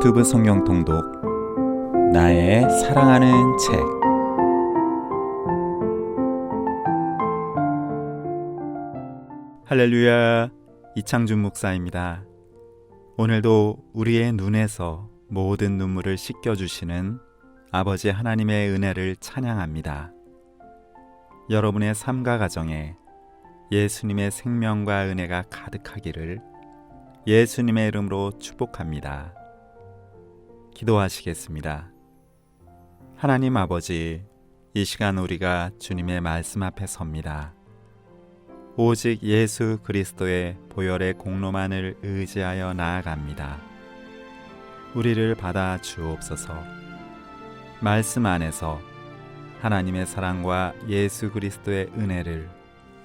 유튜브 성경 통독 나의 사랑하는 책. 할렐루야, 이창준 목사입니다. 오늘도 우리의 눈에서 모든 눈물을 씻겨주시는 아버지 하나님의 은혜를 찬양합니다. 여러분의 삶과 가정에 예수님의 생명과 은혜가 가득하기를 예수님의 이름으로 축복합니다. 기도하시겠습니다. 하나님 아버지, 이 시간 우리가 주님의 말씀 앞에 섭니다. 오직 예수 그리스도의 보혈의 공로만을 의지하여 나아갑니다. 우리를 받아 주옵소서. 말씀 안에서 하나님의 사랑과 예수 그리스도의 은혜를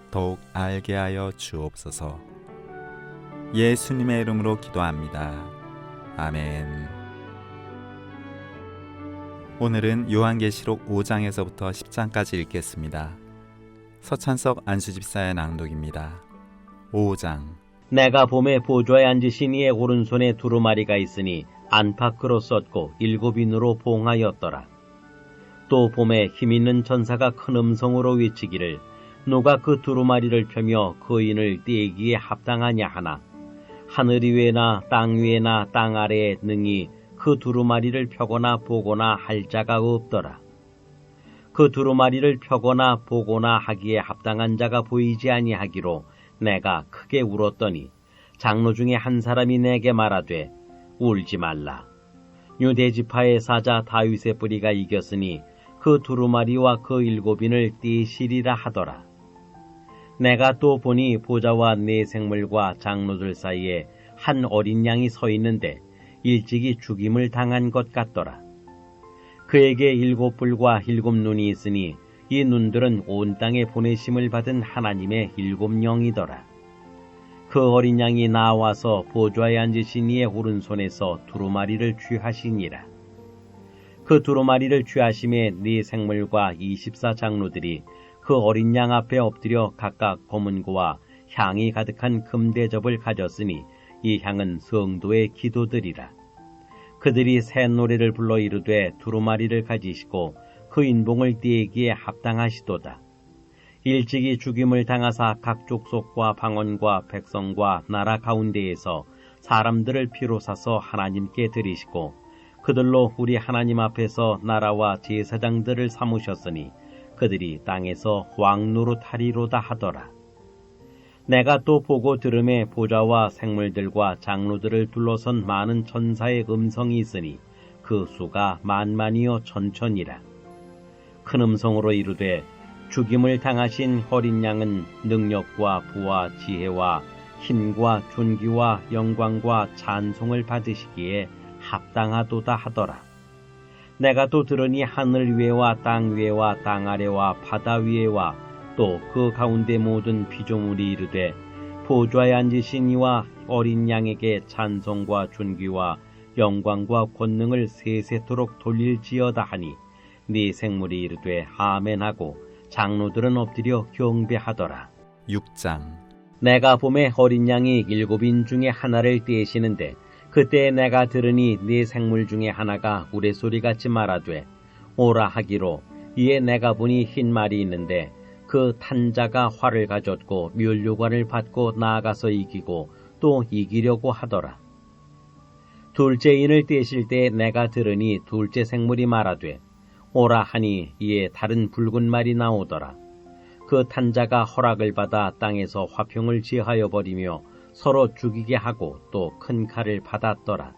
더욱 알게 하여 주옵소서. 예수님의 이름으로 기도합니다. 아멘. 오늘은 요한계시록 5장에서부터 10장까지 읽겠습니다. 서찬석 안수집사의 낭독입니다. 5장. 내가 봄에 보좌에 앉으신 이의 오른손에 두루마리가 있으니 안팎으로 썼고 7인으로 봉하였더라. 또 봄에 힘있는 천사가 큰 음성으로 외치기를 누가 그 두루마리를 펴며 거인을 떼기에 합당하냐 하나, 하늘 위에나 땅 위에나 땅 아래에 능히 그 두루마리를 펴거나 보거나 할 자가 없더라. 그 두루마리를 펴거나 보거나 하기에 합당한 자가 보이지 아니하기로 내가 크게 울었더니 장로 중에 한 사람이 내게 말하되 울지 말라. 유대 지파의 사자 다윗의 뿌리가 이겼으니 그 두루마리와 그 7인을 떼시리라 하더라. 내가 또 보니 보좌와 네 생물과 장로들 사이에 한 어린 양이 서 있는데 일찍이 죽임을 당한 것 같더라. 그에게 7뿔과 7눈이 있으니 이 눈들은 온 땅에 보내심을 받은 하나님의 7영이더라. 그 어린 양이 나와서 보좌에 앉으신 이의 오른손에서 두루마리를 취하시니라. 그 두루마리를 취하심에 네 생물과 24장로들이 그 어린 양 앞에 엎드려 각각 검은고와 향이 가득한 금대접을 가졌으니 이 향은 성도의 기도들이라. 그들이 새 노래를 불러 이르되 두루마리를 가지시고 그 인봉을 떼기에 합당하시도다. 일찍이 죽임을 당하사 각 족속과 방언과 백성과 나라 가운데에서 사람들을 피로 사서 하나님께 드리시고 그들로 우리 하나님 앞에서 나라와 제사장들을 삼으셨으니 그들이 땅에서 왕 노릇하리로다 하더라. 내가 또 보고 들음에 보좌와 생물들과 장로들을 둘러선 많은 천사의 음성이 있으니 그 수가 만만이요 천천이라. 큰 음성으로 이르되 죽임을 당하신 어린 양은 능력과 부와 지혜와 힘과 존귀와 영광과 찬송을 받으시기에 합당하도다 하더라. 내가 또 들으니 하늘 위에와 땅 위에와 땅 아래와 바다 위에와 또 그 가운데 모든 피조물이 이르되 보좌에 앉으신 이와 어린 양에게 찬송과 존귀와 영광과 권능을 세세토록 돌릴지어다 하니 네 생물이 이르되 아멘하고 장로들은 엎드려 경배하더라. 6장. 내가 봄에 어린 양이 7인 중에 하나를 떼시는데 그때 내가 들으니 네 생물 중에 하나가 우레소리같이 말하되 오라 하기로 이에 내가 보니 흰 말이 있는데 그 탄자가 활을 가졌고 멸류관을 받고 나아가서 이기고 또 이기려고 하더라. 둘째 인을 떼실 때 내가 들으니 둘째 생물이 말하되 오라 하니 이에 다른 붉은 말이 나오더라. 그 탄자가 허락을 받아 땅에서 화평을 제하여 버리며 서로 죽이게 하고 또 큰 칼을 받았더라.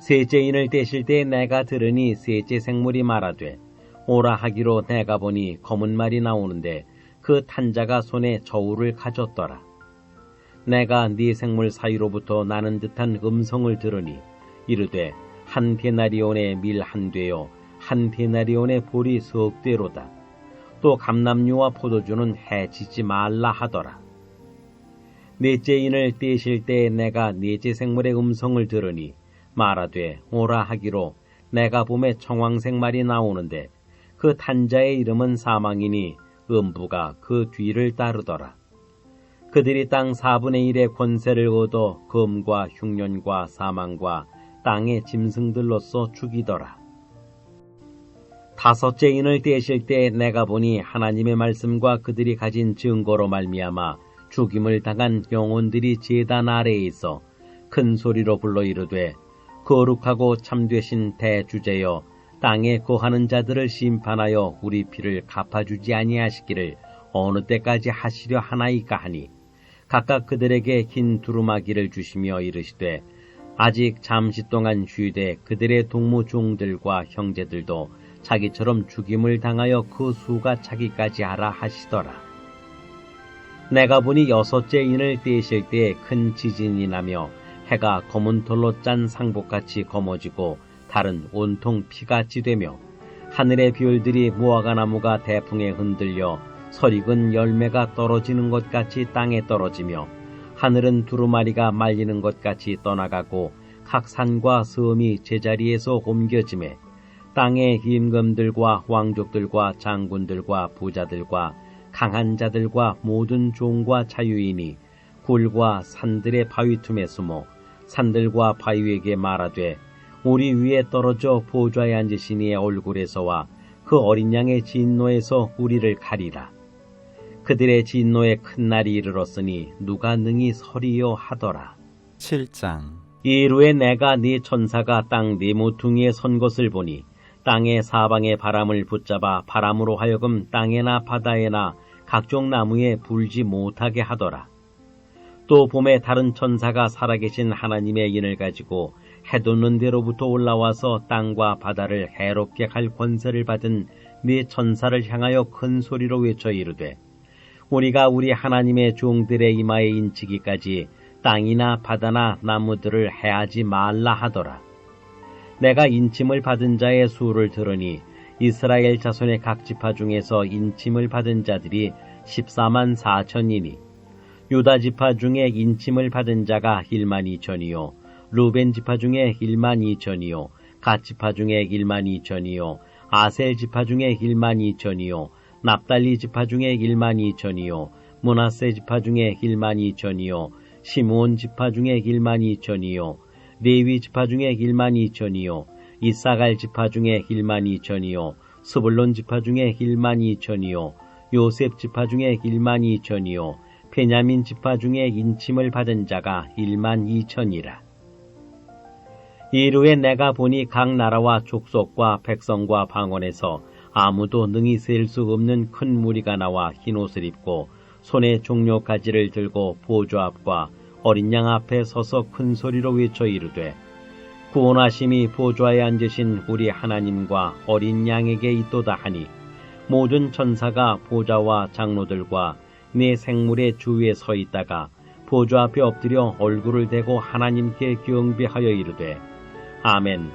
셋째 인을 떼실 때 내가 들으니 셋째 생물이 말하되 오라 하기로 내가 보니 검은 말이 나오는데 그 탄자가 손에 저울을 가졌더라. 내가 네 생물 사이로부터 나는 듯한 음성을 들으니 이르되 한 데나리온의 밀 한 되요 한 데나리온의 보리 석 되로다. 또 감람류와 포도주는 해치지 말라 하더라. 넷째 인을 떼실 때 내가 넷째 생물의 음성을 들으니 말하되 오라 하기로 내가 봄에 청황색 말이 나오는데 그 탄자의 이름은 사망이니 음부가 그 뒤를 따르더라. 그들이 땅 4분의 1의 권세를 얻어 검과 흉년과 사망과 땅의 짐승들로서 죽이더라. 다섯째 인을 떼실 때 내가 보니 하나님의 말씀과 그들이 가진 증거로 말미암아 죽임을 당한 영혼들이 제단 아래에 있어 큰 소리로 불러 이르되 거룩하고 참되신 대주제여 땅에 거하는 자들을 심판하여 우리 피를 갚아주지 아니하시기를 어느 때까지 하시려 하나이까 하니 각각 그들에게 긴 두루마기를 주시며 이르시되 아직 잠시 동안 쉬되 그들의 동무 종들과 형제들도 자기처럼 죽임을 당하여 그 수가 차기까지 하라 하시더라. 내가 보니 여섯째 인을 떼실 때 큰 지진이 나며 해가 검은 털로 짠 상복같이 검어지고 달은 온통 피같이 되며 하늘의 별들이 무화과나무가 대풍에 흔들려 설익은 열매가 떨어지는 것 같이 땅에 떨어지며 하늘은 두루마리가 말리는 것 같이 떠나가고 각 산과 섬이 제자리에서 옮겨지매 땅의 임금들과 왕족들과 장군들과 부자들과 강한 자들과 모든 종과 자유인이 굴과 산들의 바위 틈에 숨어 산들과 바위에게 말하되 우리 위에 떨어져 보좌에 앉으신 이의 얼굴에서와 그 어린 양의 진노에서 우리를 가리라. 그들의 진노의 큰 날이 이르렀으니 누가 능히 서리요 하더라. 7장. 이후에 내가 네 천사가 땅 네 모퉁이에 선 것을 보니 땅의 사방의 바람을 붙잡아 바람으로 하여금 땅에나 바다에나 각종 나무에 불지 못하게 하더라. 또 봄에 다른 천사가 살아계신 하나님의 인을 가지고 해돋는 데로부터 올라와서 땅과 바다를 해롭게 할 권세를 받은 네 천사를 향하여 큰 소리로 외쳐 이르되 우리가 우리 하나님의 종들의 이마에 인치기까지 땅이나 바다나 나무들을 해하지 말라 하더라. 내가 인침을 받은 자의 수를 들으니 이스라엘 자손의 각 지파 중에서 인침을 받은 자들이 14만 4천이니 유다 지파 중에 인침을 받은 자가 1만 2천이요 루벤 지파 중에 1만 2천이요 갓 지파 중에 1만 2천이요 아셀 지파 중에 1만 2천이요 납달리 지파 중에 1만 2천이요 므낫세 지파 중에 1만 2천이요 시므온 지파 중에 1만 2천이요 레위 지파 중에 1만 2천이요 이사갈 지파 중에 1만 2천이요 스불론 지파 중에 1만 2천이요 요셉 지파 중에 1만 2천이요 베냐민 지파 중에 인침을 받은 자가 1만 2천이라. 이후에 내가 보니 각 나라와 족속과 백성과 방언에서 아무도 능히 셀 수 없는 큰 무리가 나와 흰옷을 입고 손에 종려 가지를 들고 보좌 앞과 어린 양 앞에 서서 큰 소리로 외쳐 이르되 구원하심이 보좌에 앉으신 우리 하나님과 어린 양에게 있도다 하니 모든 천사가 보좌와 장로들과 네 생물의 주위에 서 있다가 보좌 앞에 엎드려 얼굴을 대고 하나님께 경배하여 이르되 아멘.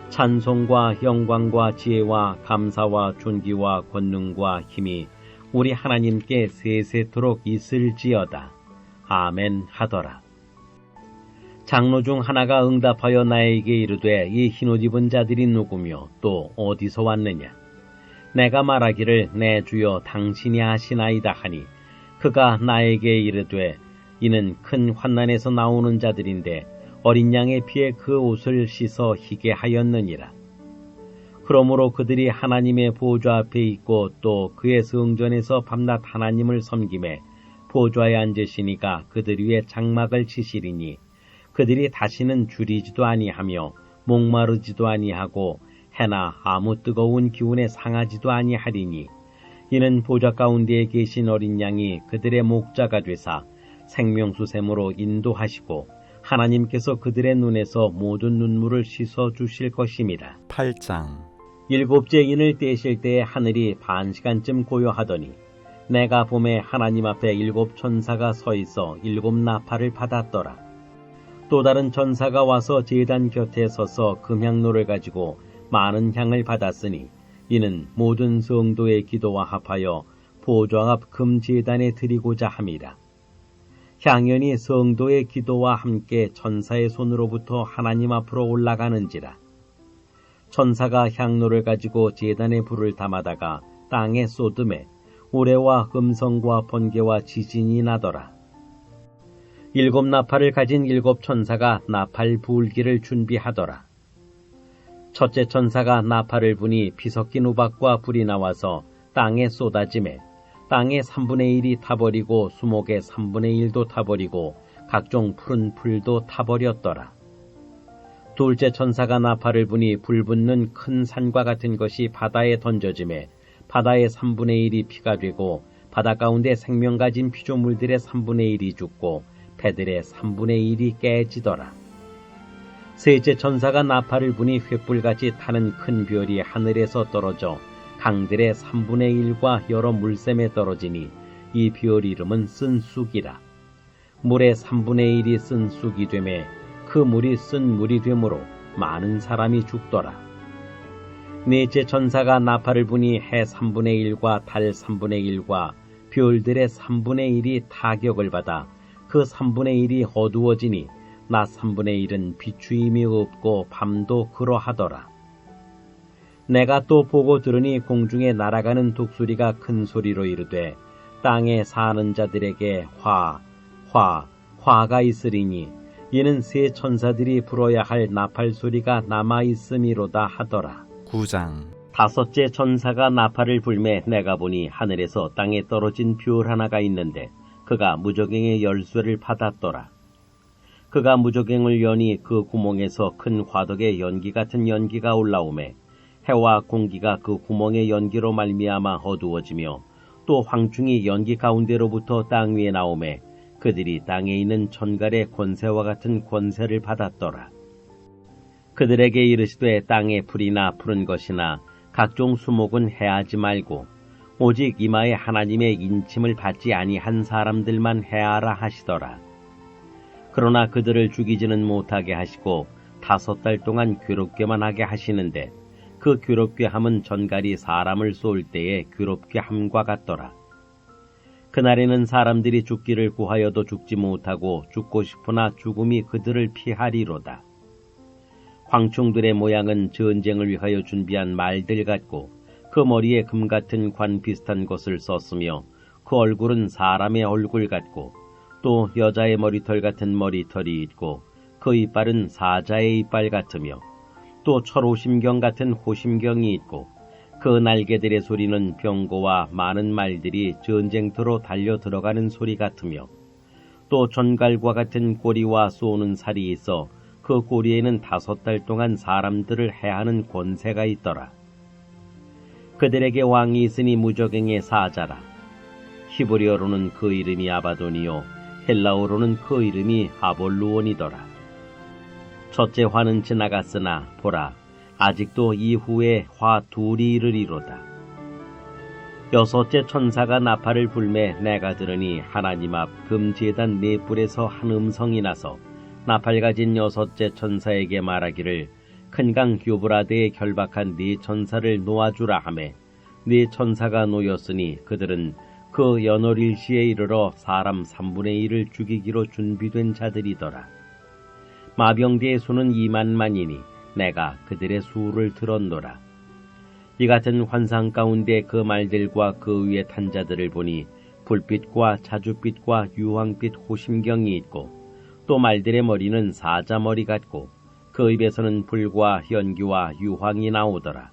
찬송과 영광과 지혜와 감사와 존귀와 권능과 힘이 우리 하나님께 세세토록 있을지어다. 아멘 하더라. 장로 중 하나가 응답하여 나에게 이르되 이 흰옷 입은 자들이 누구며 또 어디서 왔느냐. 내가 말하기를 내 주여 당신이 아시나이다 하니 그가 나에게 이르되 이는 큰 환난에서 나오는 자들인데 어린 양의 피에 그 옷을 씻어 희게 하였느니라. 그러므로 그들이 하나님의 보좌 앞에 있고 또 그의 성전에서 밤낮 하나님을 섬김에 보좌에 앉으시니가 그들 위에 장막을 치시리니 그들이 다시는 줄이지도 아니하며 목마르지도 아니하고 해나 아무 뜨거운 기운에 상하지도 아니하리니 이는 보좌 가운데에 계신 어린 양이 그들의 목자가 되사 생명수샘으로 인도하시고 하나님께서 그들의 눈에서 모든 눈물을 씻어 주실 것임이라. 8장. 일곱째 인을 떼실 때에 하늘이 반시간쯤 고요하더니 내가 봄에 하나님 앞에 7 천사가 서 있어 7 나팔을 받았더라. 또 다른 천사가 와서 제단 곁에 서서 금향로를 가지고 많은 향을 받았으니 이는 모든 성도의 기도와 합하여 보좌 앞 금제단에 드리고자 함이라. 향연이 성도의 기도와 함께 천사의 손으로부터 하나님 앞으로 올라가는지라. 천사가 향로를 가지고 제단에 불을 담아다가 땅에 쏟음에 우레와 음성과 번개와 지진이 나더라. 7 나팔을 가진 7 천사가 나팔 불기를 준비하더라. 첫째 천사가 나팔을 부니 피 섞인 우박과 불이 나와서 땅에 쏟아지매 땅의 3분의 1이 타버리고 수목의 3분의 1도 타버리고 각종 푸른 풀도 타버렸더라. 둘째 천사가 나팔을 부니 불 붙는 큰 산과 같은 것이 바다에 던져지매 바다의 3분의 1이 피가 되고 바다 가운데 생명 가진 피조물들의 3분의 1이 죽고 배들의 3분의 1이 깨지더라. 셋째 천사가 나팔을 부니 횃불같이 타는 큰 별이 하늘에서 떨어져 강들의 3분의 1과 여러 물샘에 떨어지니 이 별 이름은 쓴쑥이라. 물의 3분의 1이 쓴쑥이 되매 그 물이 쓴 물이 되므로 많은 사람이 죽더라. 넷째 천사가 나팔을 부니 해 3분의 1과 달 3분의 1과 별들의 3분의 1이 타격을 받아 그 3분의 1이 어두워지니 낮 3분의 1은 비추임이 없고 밤도 그러하더라. 내가 또 보고 들으니 공중에 날아가는 독수리가 큰 소리로 이르되 땅에 사는 자들에게 화가 있으리니 이는 세 천사들이 불어야 할 나팔 소리가 남아 있음이로다 하더라. 9장 다섯째 천사가 나팔을 불매 내가 보니 하늘에서 땅에 떨어진 별 하나가 있는데 그가 무저갱의 열쇠를 받았더라. 그가 무저갱을 여니 그 구멍에서 큰 화덕의 연기 같은 연기가 올라오매 해와 공기가 그 구멍의 연기로 말미암아 어두워지며 또 황충이 연기 가운데로부터 땅 위에 나오매 그들이 땅에 있는 천갈의 권세와 같은 권세를 받았더라. 그들에게 이르시되 땅에 풀이나 푸른 것이나 각종 수목은 해하지 말고 오직 이마에 하나님의 인침을 받지 아니한 사람들만 해하라 하시더라. 그러나 그들을 죽이지는 못하게 하시고 5달 동안 괴롭게만 하게 하시는데 그 괴롭게 함은 전갈이 사람을 쏠 때에 괴롭게 함과 같더라. 그날에는 사람들이 죽기를 구하여도 죽지 못하고 죽고 싶으나 죽음이 그들을 피하리로다. 황충들의 모양은 전쟁을 위하여 준비한 말들 같고 그 머리에 금 같은 관 비슷한 것을 썼으며 그 얼굴은 사람의 얼굴 같고 또 여자의 머리털 같은 머리털이 있고 그 이빨은 사자의 이빨 같으며 또 철호심경 같은 호심경이 있고 그 날개들의 소리는 병거와 많은 말들이 전쟁터로 달려 들어가는 소리 같으며 또 전갈과 같은 꼬리와 쏘는 살이 있어 그 꼬리에는 5달 동안 사람들을 해하는 권세가 있더라. 그들에게 왕이 있으니 무저갱의 사자라. 히브리어로는 그 이름이 아바돈이요 헬라어로는 그 이름이 아볼루온이더라. 첫째 화는 지나갔으나 보라 아직도 이후에 화 둘이 이르리로다. 여섯째 천사가 나팔을 불매 내가 들으니 하나님 앞 금제단 네 뿔에서 한 음성이 나서 나팔 가진 여섯째 천사에게 말하기를 큰 강 유브라데에 결박한 네 천사를 놓아주라 하매 네 천사가 놓였으니 그들은 그 연월일시에 이르러 사람 3분의 1을 죽이기로 준비된 자들이더라. 마병대의 수는 2만만이니 내가 그들의 수를 들었노라. 이 같은 환상 가운데 그 말들과 그 위에 탄 자들을 보니 불빛과 자줏빛과 유황빛 호심경이 있고 또 말들의 머리는 사자머리 같고 그 입에서는 불과 연기와 유황이 나오더라.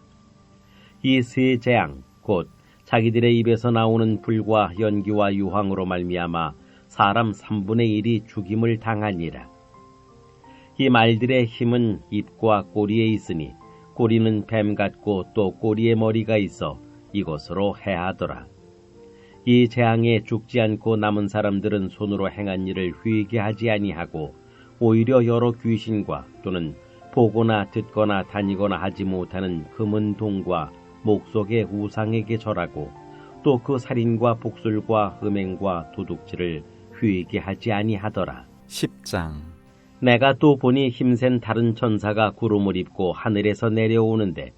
이 세 재앙 곧 자기들의 입에서 나오는 불과 연기와 유황으로 말미암아 사람 3분의 1이 죽임을 당하니라. 이 말들의 힘은 입과 꼬리에 있으니 꼬리는 뱀 같고 또 꼬리에 머리가 있어 이것으로 해하더라. 이 재앙에 죽지 않고 남은 사람들은 손으로 행한 일을 회개하지 아니하고 오히려 여러 귀신과 또는 보거나 듣거나 다니거나 하지 못하는 금은 동과 목속의 우상에게 절하고 또 그 살인과 복술과 음행과 도둑질을 회개하지 아니하더라. 10장 내가 또 보니 힘센 다른 천사가 구름을 입고 하늘에서 내려오는데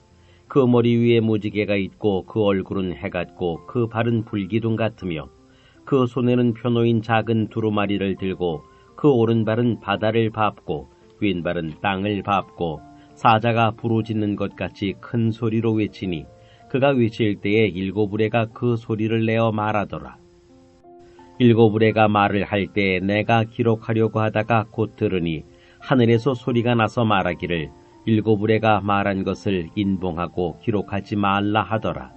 그 머리 위에 무지개가 있고 그 얼굴은 해 같고 그 발은 불기둥 같으며 그 손에는 펴놓인 작은 두루마리를 들고 그 오른발은 바다를 밟고 왼발은 땅을 밟고 사자가 부르짖는 것 같이 큰 소리로 외치니 그가 외칠 때에 7 우레가 그 소리를 내어 말하더라. 일곱 의뢰가 말을 할 때 내가 기록하려고 하다가 곧 들으니 하늘에서 소리가 나서 말하기를 일곱 의뢰가 말한 것을 인봉하고 기록하지 말라 하더라.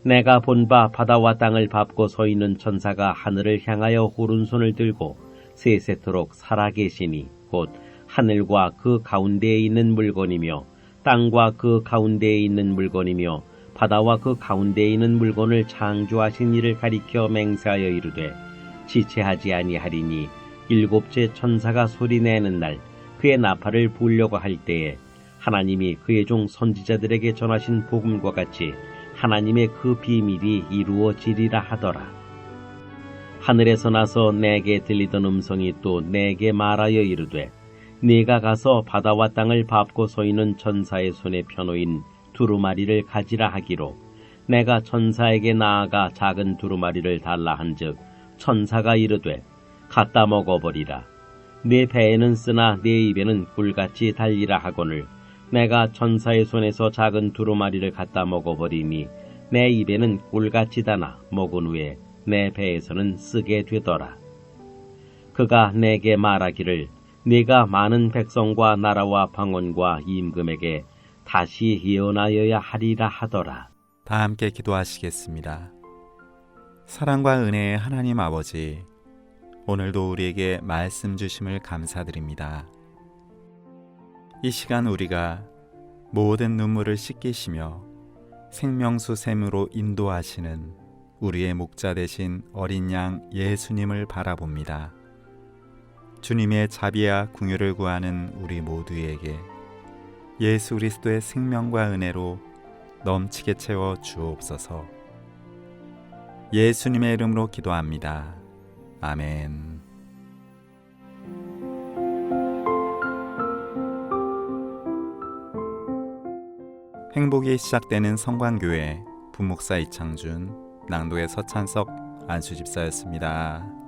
내가 본 바 바다와 땅을 밟고 서 있는 천사가 하늘을 향하여 오른손을 들고 세세토록 살아계시니 곧 하늘과 그 가운데에 있는 물건이며 땅과 그 가운데에 있는 물건이며 바다와 그 가운데에 있는 물건을 창조하신 이를 가리켜 맹세하여 이르되 지체하지 아니하리니 일곱째 천사가 소리내는 날 그의 나팔을 불려고 할 때에 하나님이 그의 종 선지자들에게 전하신 복음과 같이 하나님의 그 비밀이 이루어지리라 하더라. 하늘에서 나서 내게 들리던 음성이 또 내게 말하여 이르되 네가 가서 바다와 땅을 밟고 서 있는 천사의 손에 펴놓인 두루마리를 가지라 하기로 내가 천사에게 나아가 작은 두루마리를 달라 한즉 천사가 이르되 갖다 먹어버리라. 네 배에는 쓰나 네 입에는 꿀같이 달리라 하거늘 내가 천사의 손에서 작은 두루마리를 갖다 먹어버리니 내 입에는 꿀같이 다나 먹은 후에 내 배에서는 쓰게 되더라. 그가 내게 말하기를 네가 많은 백성과 나라와 방언과 임금에게 다시 예언하여야 하리라 하더라. 다 함께 기도하시겠습니다. 사랑과 은혜의 하나님 아버지, 오늘도 우리에게 말씀 주심을 감사드립니다. 이 시간 우리가 모든 눈물을 씻기시며 생명수 샘으로 인도하시는 우리의 목자 되신 어린 양 예수님을 바라봅니다. 주님의 자비와 긍휼을 구하는 우리 모두에게 예수 그리스도의 생명과 은혜로 넘치게 채워 주옵소서. 예수님의 이름으로 기도합니다. 아멘. 행복이 시작되는 성관교회 부목사 이창준, 낭독의 서찬석 안수집사였습니다.